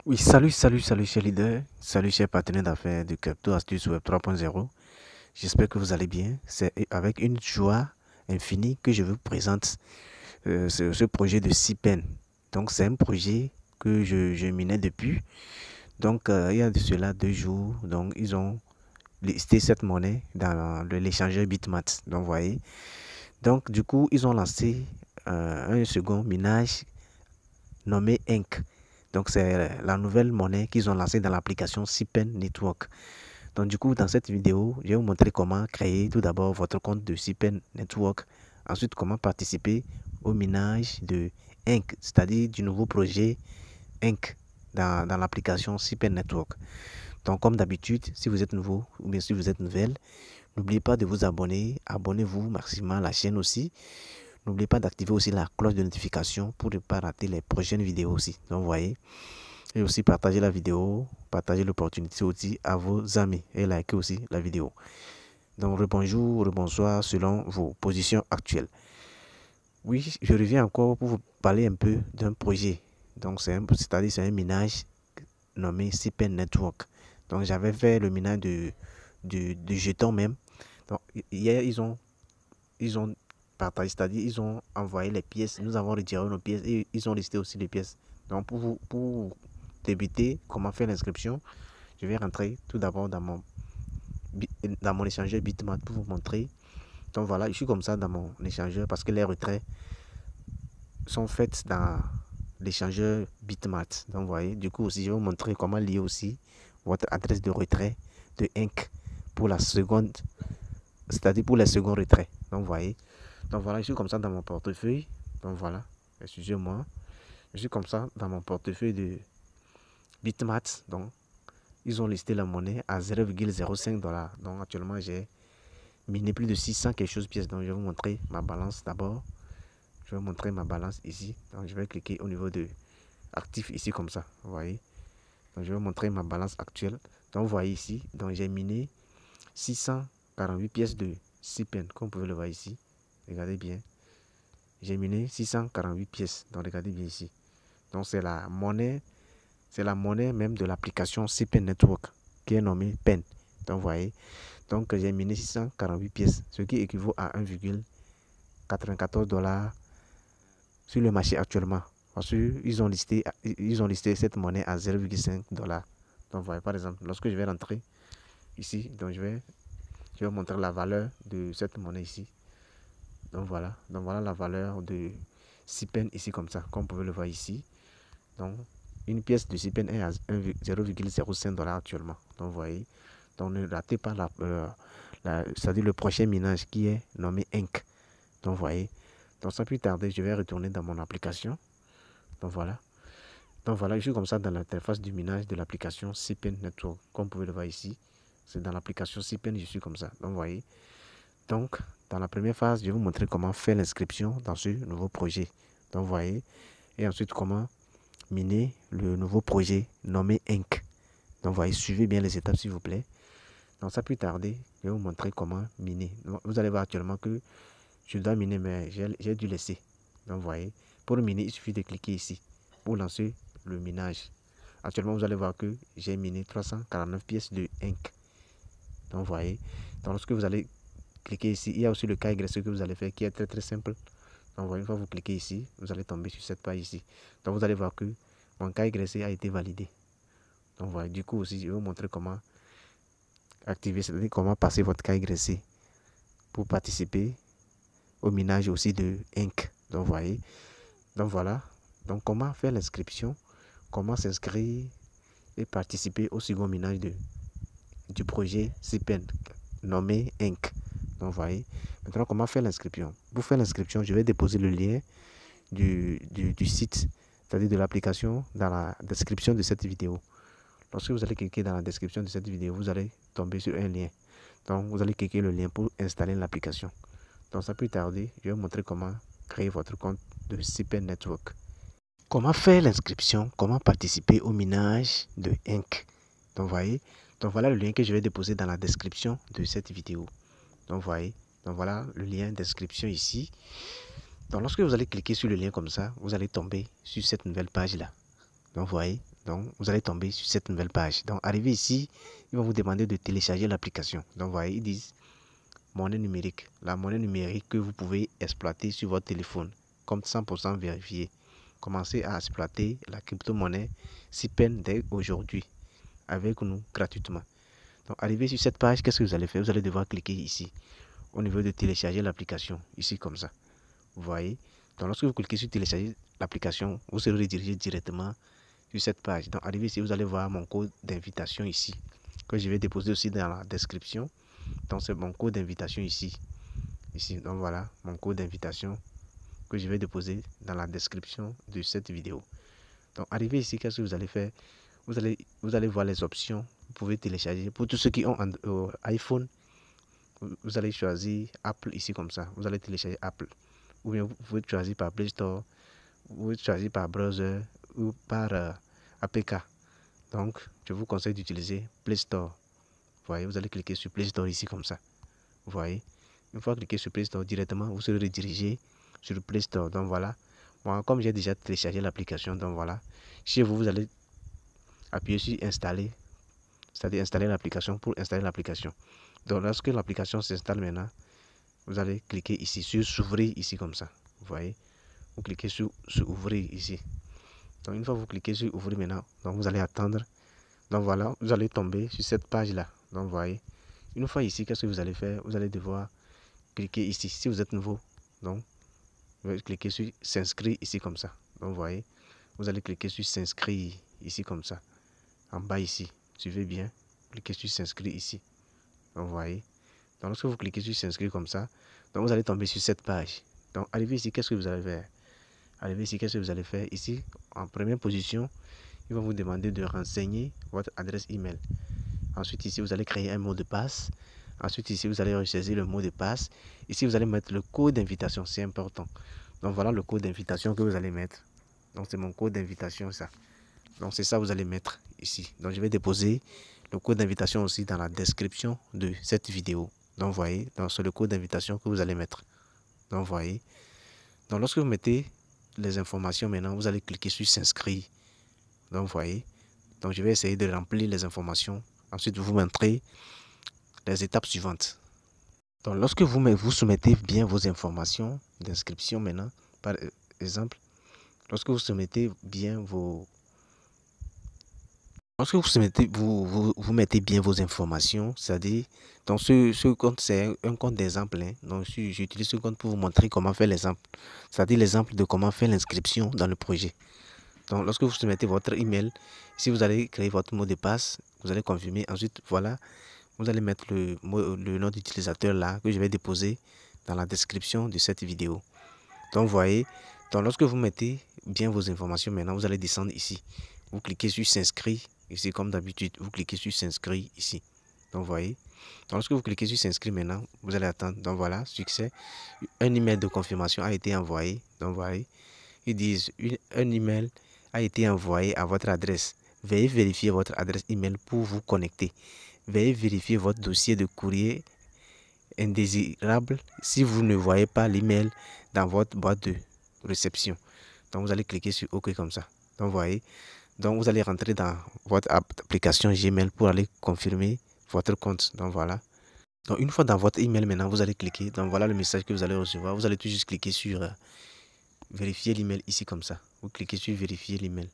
Oui, salut chers leaders, salut chers partenaires d'affaires de Crypto Astuces Web 3.0. J'espère que vous allez bien. C'est avec une joie infinie que je vous présente ce projet de CIPEN. Donc, c'est un projet que je minais depuis. Donc, il y a de cela 2 jours. Donc, ils ont listé cette monnaie dans l'échangeur Bitmat. Donc, vous voyez. Donc, du coup, ils ont lancé un second minage nommé Inc. Donc, c'est la nouvelle monnaie qu'ils ont lancée dans l'application CIPEN Network. Donc, du coup, dans cette vidéo, je vais vous montrer comment créer tout d'abord votre compte de CIPEN Network. Ensuite, comment participer au minage de Inc, c'est-à-dire du nouveau projet Inc dans l'application CIPEN Network. Donc, comme d'habitude, si vous êtes nouveau ou bien si vous êtes nouvelle, n'oubliez pas de vous abonner. Abonnez-vous maximum à la chaîne aussi. N'oubliez pas d'activer aussi la cloche de notification pour ne pas rater les prochaines vidéos aussi. Donc, vous voyez. Et aussi partagez la vidéo, partagez l'opportunité aussi à vos amis et likez aussi la vidéo. Donc, rebonjour, rebonsoir selon vos positions actuelles. Oui, je reviens encore pour vous parler un peu d'un projet. Donc, c'est-à-dire c'est un minage nommé CIPEN Network. Donc, j'avais fait le minage de jetons même. Donc, hier, ils ont partagé, c'est-à-dire ils ont envoyé les pièces. Nous avons retiré nos pièces et ils ont listé aussi les pièces. Donc, pour débuter, comment faire l'inscription, je vais rentrer tout d'abord dans mon échangeur Bitmat pour vous montrer. Donc voilà, je suis comme ça dans mon échangeur parce que les retraits sont faits dans l'échangeur Bitmat. Donc vous voyez, du coup aussi, je vais vous montrer comment lier aussi votre adresse de retrait de Inc pour la seconde, c'est-à-dire pour les seconds retraits. Donc vous voyez, donc voilà, je suis comme ça dans mon portefeuille. Donc voilà, excusez-moi, je suis comme ça dans mon portefeuille de Bitmat. Donc ils ont listé la monnaie à 0,05 $. Donc actuellement, j'ai miné plus de 600 quelque chose pièces. Donc je vais vous montrer ma balance d'abord. Je vais vous montrer ma balance ici. Donc je vais cliquer au niveau de actif ici comme ça. Vous voyez. Donc je vais vous montrer ma balance actuelle. Donc vous voyez ici. Donc j'ai miné 648 pièces de CIPEN. Comme vous pouvez le voir ici. Regardez bien. J'ai miné 648 pièces. Donc regardez bien ici. Donc c'est la monnaie. C'est la monnaie même de l'application CIPEN Network qui est nommée PEN. Donc vous voyez. Donc j'ai miné 648 pièces, ce qui équivaut à 1,94 $ sur le marché actuellement. Parce qu'ils ont listé cette monnaie à 0,5 $. Donc vous voyez par exemple, lorsque je vais rentrer ici, donc je vais montrer la valeur de cette monnaie ici. Donc voilà la valeur de CIPEN ici comme ça, comme vous pouvez le voir ici. Donc une pièce de CIPEN est à 0,05 $ actuellement. Donc vous voyez. Donc ne ratez pas c'est-à-dire le prochain minage qui est nommé Inc. Donc vous voyez. Donc sans plus tarder, je vais retourner dans mon application. Donc voilà. Donc voilà, je suis comme ça dans l'interface du minage de l'application CIPEN Network. Comme vous pouvez le voir ici, c'est dans l'application CIPEN, je suis comme ça. Donc vous voyez. Donc dans la première phase, je vais vous montrer comment faire l'inscription dans ce nouveau projet. Donc vous voyez. Et ensuite comment miner le nouveau projet nommé Inc. Donc vous voyez, suivez bien les étapes s'il vous plaît. Donc sans plus tarder, je vais vous montrer comment miner. Vous allez voir actuellement que je dois miner, mais j'ai dû laisser. Donc vous voyez, pour miner, il suffit de cliquer ici pour lancer le minage. Actuellement, vous allez voir que j'ai miné 349 pièces de Inc. Donc vous voyez, donc lorsque vous allez cliquer ici, il y a aussi le KYC que vous allez faire qui est très très simple. Donc vous voyez, une fois que vous cliquez ici, vous allez tomber sur cette page ici. Donc vous allez voir que mon KYC a été validé. Donc voilà, du coup aussi, je vais vous montrer comment activer, c'est-à-dire comment passer votre KYC pour participer au minage aussi de Inc. Donc, vous voyez. Donc, voilà. Donc, comment faire l'inscription, comment s'inscrire et participer au second minage du projet CIPEN nommé Inc. Donc, vous voyez. Maintenant, comment faire l'inscription? Pour faire l'inscription, je vais déposer le lien du site, c'est-à-dire de l'application, dans la description de cette vidéo. Lorsque vous allez cliquer dans la description de cette vidéo, vous allez tomber sur un lien. Donc, vous allez cliquer le lien pour installer l'application. Donc, sans plus tarder, je vais vous montrer comment créer votre compte de CIPEN Network. Comment faire l'inscription, comment participer au minage de Inc. Donc, voyez, donc voilà le lien que je vais déposer dans la description de cette vidéo. Donc, voyez, donc voilà le lien d'inscription ici. Donc, lorsque vous allez cliquer sur le lien comme ça, vous allez tomber sur cette nouvelle page là. Donc, vous voyez, Donc, vous allez tomber sur cette nouvelle page. Donc, arrivé ici, ils vont vous demander de télécharger l'application. Donc, vous voyez, ils disent monnaie numérique. La monnaie numérique que vous pouvez exploiter sur votre téléphone, comme 100% vérifié. Commencez à exploiter la crypto-monnaie SIPEN dès aujourd'hui avec nous gratuitement. Donc, arrivé sur cette page, qu'est-ce que vous allez faire? Vous allez devoir cliquer ici, au niveau de télécharger l'application, ici comme ça. Vous voyez? Donc, lorsque vous cliquez sur télécharger l'application, vous serez redirigé directement sur cette page. Donc, arrivé ici, vous allez voir mon code d'invitation ici, que je vais déposer aussi dans la description. Donc, c'est mon code d'invitation ici. Donc, voilà mon code d'invitation que je vais déposer dans la description de cette vidéo. Donc, arrivé ici, qu'est-ce que vous allez faire? Vous allez voir les options. Vous pouvez télécharger. Pour tous ceux qui ont un iPhone, vous allez choisir Apple ici comme ça. Vous allez télécharger Apple. Ou bien vous pouvez choisir par Play Store, vous pouvez choisir par browser ou par APK. Donc, je vous conseille d'utiliser Play Store. Vous voyez, vous allez cliquer sur Play Store ici comme ça. Vous voyez, une fois cliqué sur Play Store directement, vous serez redirigé sur le Play Store. Donc voilà, moi comme j'ai déjà téléchargé l'application, donc voilà, chez vous, vous allez appuyer sur installer, c'est-à-dire installer l'application pour installer l'application. Donc lorsque l'application s'installe maintenant, vous allez cliquer ici sur s'ouvrir ici comme ça. Vous voyez, vous cliquez sur ouvrir ici. Donc une fois que vous cliquez sur ouvrir maintenant, donc vous allez attendre. Donc voilà, vous allez tomber sur cette page là. Donc vous voyez, une fois ici, qu'est-ce que vous allez faire? Vous allez devoir cliquer ici. Si vous êtes nouveau, donc vous allez cliquer sur s'inscrire ici comme ça. Donc vous voyez, vous allez cliquer sur s'inscrire ici comme ça. En bas ici, suivez bien. Cliquez sur s'inscrire ici. Donc vous voyez. Donc lorsque vous cliquez sur s'inscrire comme ça, donc vous allez tomber sur cette page. Donc arrivé ici, qu'est-ce que vous allez faire? Arrivé ici, qu'est-ce que vous allez faire? Ici, en première position, il va vous demander de renseigner votre adresse email. Ensuite ici, vous allez créer un mot de passe. Ensuite ici, vous allez ressaisir le mot de passe. Ici, vous allez mettre le code d'invitation, c'est important. Donc voilà le code d'invitation que vous allez mettre. Donc c'est mon code d'invitation ça. Donc c'est ça que vous allez mettre ici. Donc je vais déposer le code d'invitation aussi dans la description de cette vidéo. Donc vous voyez, c'est le code d'invitation que vous allez mettre. Donc vous voyez. Donc lorsque vous mettez les informations maintenant, vous allez cliquer sur s'inscrire. Donc vous voyez. Donc je vais essayer de remplir les informations. Ensuite vous montrez les étapes suivantes. Donc lorsque vous soumettez bien vos informations d'inscription maintenant, par exemple, lorsque vous soumettez bien vos... Lorsque vous mettez bien vos informations, c'est-à-dire, donc ce compte, c'est un compte d'exemple. Hein. Donc, j'utilise ce compte pour vous montrer comment faire l'exemple. C'est-à-dire l'exemple de comment faire l'inscription dans le projet. Donc, lorsque vous soumettez votre email, si vous allez créer votre mot de passe, vous allez confirmer. Ensuite, voilà, vous allez mettre le nom d'utilisateur là que je vais déposer dans la description de cette vidéo. Donc, vous voyez, donc lorsque vous mettez bien vos informations, maintenant, vous allez descendre ici. Vous cliquez sur s'inscrire. Ici, comme d'habitude, vous cliquez sur s'inscrire ici. Donc, vous voyez. Donc, lorsque vous cliquez sur s'inscrire maintenant, vous allez attendre. Donc, voilà, succès. Un email de confirmation a été envoyé. Donc, vous voyez. Ils disent un email a été envoyé à votre adresse. Veuillez vérifier votre adresse email pour vous connecter. Veuillez vérifier votre dossier de courrier indésirable si vous ne voyez pas l'email dans votre boîte de réception. Donc, vous allez cliquer sur OK comme ça. Donc, vous voyez. Donc, vous allez rentrer dans votre application Gmail pour aller confirmer votre compte. Donc, voilà. Donc, une fois dans votre email, maintenant, vous allez cliquer. Donc, voilà le message que vous allez recevoir. Vous allez tout juste cliquer sur vérifier l'email ici comme ça. Vous cliquez sur vérifier l'email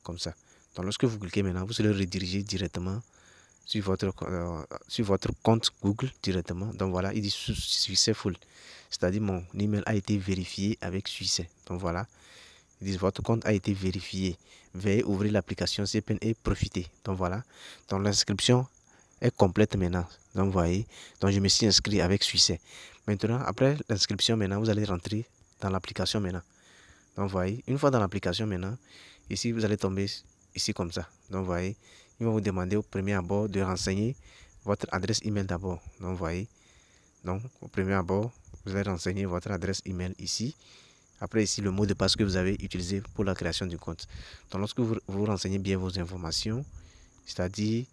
comme ça. Donc, lorsque vous cliquez maintenant, vous serez redirigé directement sur votre compte Google directement. Donc, voilà, il dit successful. C'est-à-dire mon email a été vérifié avec succès. Donc, voilà. Ils disent votre compte a été vérifié. Veuillez ouvrir l'application SIPEN et profiter. Donc voilà. Donc l'inscription est complète maintenant. Donc vous voyez. Donc je me suis inscrit avec succès. Maintenant, après l'inscription, maintenant, vous allez rentrer dans l'application maintenant. Donc vous voyez. Une fois dans l'application maintenant, ici vous allez tomber ici comme ça. Donc vous voyez. Ils vont vous demander au premier abord de renseigner votre adresse email d'abord. Donc vous voyez. Donc au premier abord, vous allez renseigner votre adresse email ici. Après ici, le mot de passe que vous avez utilisé pour la création du compte. Donc lorsque vous renseignez bien vos informations, c'est-à-dire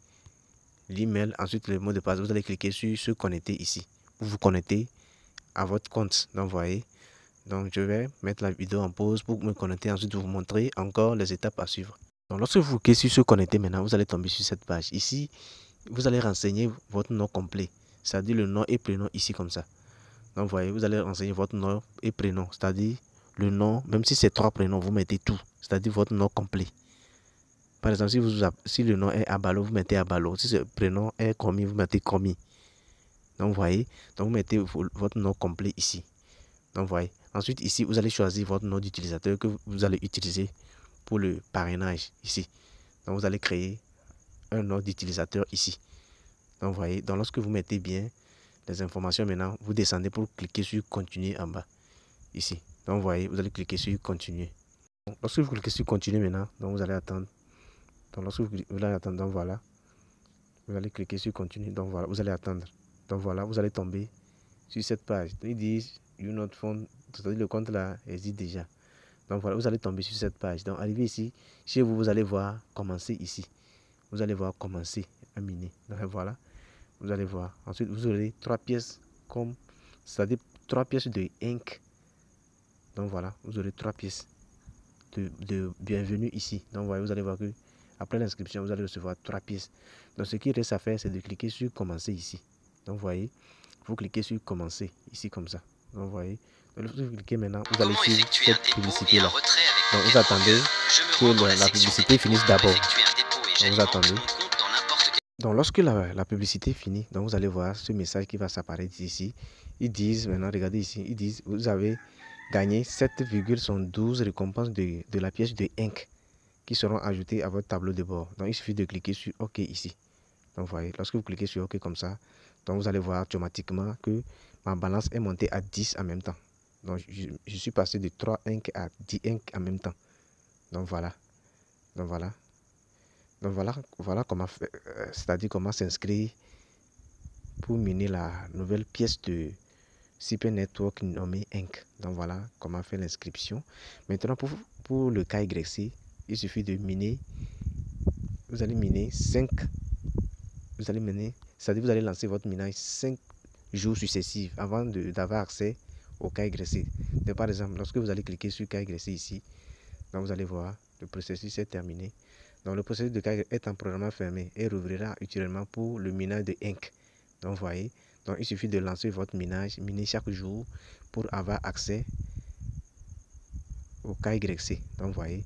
l'email, ensuite le mot de passe, vous allez cliquer sur se connecter ici pour vous connecter à votre compte. Donc vous voyez, donc je vais mettre la vidéo en pause pour me connecter, ensuite vous montrer encore les étapes à suivre. Donc, lorsque vous cliquez sur se connecter maintenant, vous allez tomber sur cette page. Ici, vous allez renseigner votre nom complet, c'est-à-dire le nom et prénom ici comme ça. Donc, vous voyez, vous allez renseigner votre nom et prénom, c'est-à-dire le nom, même si c'est 3 prénoms, vous mettez tout, c'est-à-dire votre nom complet. Par exemple, si le nom est Abalo, vous mettez Abalo. Si le prénom est Komi, vous mettez Komi. Donc, vous voyez, donc vous mettez votre nom complet ici. Donc, vous voyez. Ensuite, ici, vous allez choisir votre nom d'utilisateur que vous allez utiliser pour le parrainage ici. Donc, vous allez créer un nom d'utilisateur ici. Donc, vous voyez, donc lorsque vous mettez bien les informations maintenant, vous descendez pour cliquer sur continuer en bas ici. Donc, vous voyez, vous allez cliquer sur continuer. Donc, lorsque vous cliquez sur continuer maintenant, donc vous allez attendre. Donc, lorsque vous allez attendre, donc voilà, vous allez cliquer sur continuer. Donc, voilà, vous allez attendre. Donc, voilà, vous allez tomber sur cette page. Donc, ils disent you not found, c'est-à-dire le compte là existe déjà. Donc, voilà, vous allez tomber sur cette page. Donc, arrivé ici, chez vous, vous allez voir commencer ici. Vous allez voir commencer à miner. Donc, voilà, vous allez voir. Ensuite, vous aurez 3 pièces comme, c'est-à-dire 3 pièces de ink. Donc, voilà, vous aurez 3 pièces de bienvenue ici. Donc, voilà, vous allez voir que après l'inscription, vous allez recevoir 3 pièces. Donc, ce qui reste à faire, c'est de cliquer sur commencer ici. Donc, vous voyez, vous cliquez sur commencer ici comme ça. Donc, vous voyez, lorsque vous cliquez maintenant, vous allez suivre cette publicité là. Donc, vous attendez que la publicité finisse d'abord. Donc, vous attendez. Donc, lorsque la publicité finit, donc vous allez voir ce message qui va s'apparaître ici. Ils disent, maintenant, regardez ici, ils disent, vous avez gagné 7,12 récompenses de la pièce de ink qui seront ajoutées à votre tableau de bord. Donc, il suffit de cliquer sur OK ici. Donc, vous voyez, lorsque vous cliquez sur OK comme ça, donc vous allez voir automatiquement que ma balance est montée à 10 en même temps. Donc, je suis passé de 3 inks à 10 inks en même temps. Donc, voilà. Donc, voilà. Donc, voilà comment faire, c'est-à-dire comment s'inscrire pour miner la nouvelle pièce de CP Network nommée Inc. Donc, voilà comment faire l'inscription. Maintenant, pour le KYC, il suffit de miner. Vous allez miner 5. Vous allez miner, c'est-à-dire vous allez lancer votre minage 5 jours successifs avant d'avoir accès au KYC. Donc, par exemple, lorsque vous allez cliquer sur KYC ici, donc vous allez voir, le processus est terminé. Donc, le processus de KYC est en programme fermé et rouvrira utilement pour le minage de Inc. Donc, vous voyez, donc il suffit de lancer votre minage, miner chaque jour pour avoir accès au KYC. Donc, vous voyez.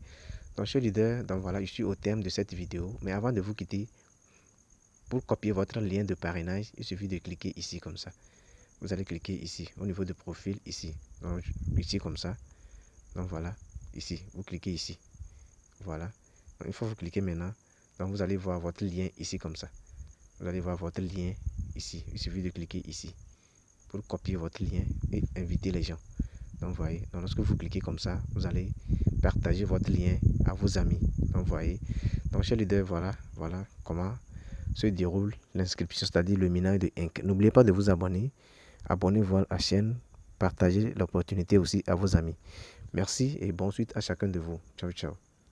Donc, chers leaders, donc voilà, je suis au terme de cette vidéo. Mais avant de vous quitter, pour copier votre lien de parrainage, il suffit de cliquer ici comme ça. Vous allez cliquer ici, au niveau de profil, ici. Donc, ici comme ça. Donc, voilà, ici. Vous cliquez ici. Voilà. Donc, une fois que vous cliquez maintenant, donc vous allez voir votre lien ici comme ça. Vous allez voir votre lien ici. Il suffit de cliquer ici pour copier votre lien et inviter les gens. Donc, vous voyez, donc lorsque vous cliquez comme ça, vous allez partager votre lien à vos amis. Donc, vous voyez. Donc, chers leaders, voilà comment se déroule l'inscription, c'est-à-dire le minage de Inc. N'oubliez pas de vous abonner. Abonnez-vous à la chaîne. Partagez l'opportunité aussi à vos amis. Merci et bonne suite à chacun de vous. Ciao, ciao.